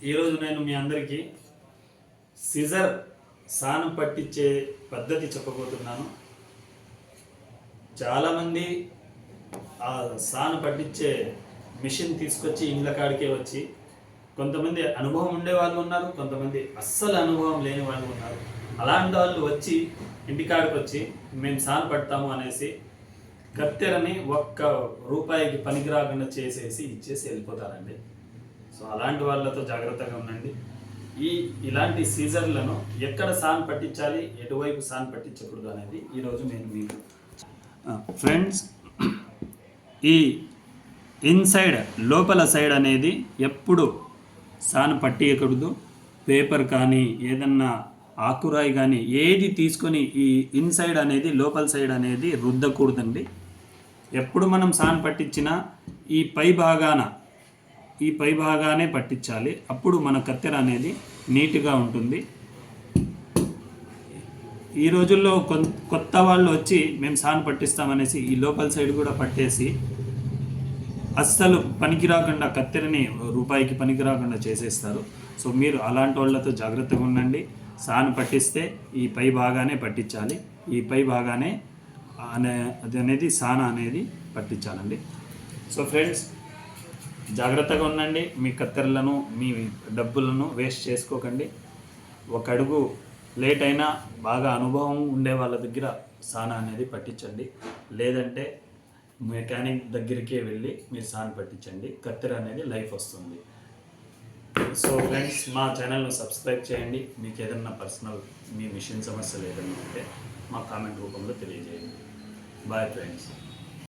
ఈరోజు నేను మీ అందరికీ సిజర్ సాను పట్టించే పద్ధతి చెప్పబోతున్నాను. చాలామంది ఆ సాను పట్టించే మిషన్ తీసుకొచ్చి ఇండ్ల కాడికే వచ్చి, కొంతమంది అనుభవం ఉండే వాళ్ళు ఉన్నారు, కొంతమంది అస్సలు అనుభవం లేని వాళ్ళు ఉన్నారు. అలాంటి వాళ్ళు వచ్చి ఇంటికాడికి వచ్చి మేము సాను పడతాము అనేసి కత్తెరని ఒక్క రూపాయికి పనికి రాకుండా చేసేసి ఇచ్చేసి వెళ్ళిపోతారండి. సో అలాంటి వాళ్ళతో జాగ్రత్తగా ఉండండి. ఇలాంటి సీజర్లను ఎక్కడ సాన్ పట్టించాలి, ఎటువైపు సాన్ పట్టించకూడదు అనేది ఈరోజు నేను మీకు ఫ్రెండ్స్, ఈ ఇన్సైడ్ లోపల సైడ్ అనేది ఎప్పుడు సాన్ పట్టియకూడదు. పేపర్ కానీ ఏదన్నా ఆకురాయి కానీ ఏది తీసుకొని ఈ ఇన్సైడ్ అనేది లోపల సైడ్ అనేది రుద్దకూడదండి. ఎప్పుడు మనం సాన్ పట్టించినా ఈ పై భాగానే పట్టించాలి. అప్పుడు మన కత్తెర అనేది నీట్గా ఉంటుంది. ఈ రోజుల్లో కొత్త వాళ్ళు వచ్చి మేము సాన్ పట్టిస్తామనేసి ఈ లోపల సైడ్ కూడా పట్టేసి అస్సలు పనికి రాకుండా కత్తెరని రూపాయికి పనికి రాకుండా చేసేస్తారు. సో మీరు అలాంటి వాళ్ళతో జాగ్రత్తగా ఉండండి. సాన్ పట్టిస్తే ఈ పై భాగానే పట్టించాలి. ఈ పై భాగానే అనేది సాన అనేది పట్టించాలండి. సో ఫ్రెండ్స్, జాగ్రత్తగా ఉండండి. మీ కత్తెరలను, మీ డబ్బులను వేస్ట్ చేసుకోకండి. ఒక అడుగు లేట్ అయినా బాగా అనుభవం ఉండే వాళ్ళ దగ్గర సాన అనేది పట్టించండి. లేదంటే మెకానిక్ దగ్గరికే వెళ్ళి మీరు సాన పట్టించండి. కత్తెర అనేది లైఫ్ వస్తుంది. సో ఫ్రెండ్స్, మా ఛానల్ను సబ్స్క్రైబ్ చేయండి. మీకు ఏదన్నా పర్సనల్ మీ మిషన్ సమస్యలు ఏదైనా ఉంటే మా కామెంట్ రూపంలో తెలియజేయండి. Bye friends.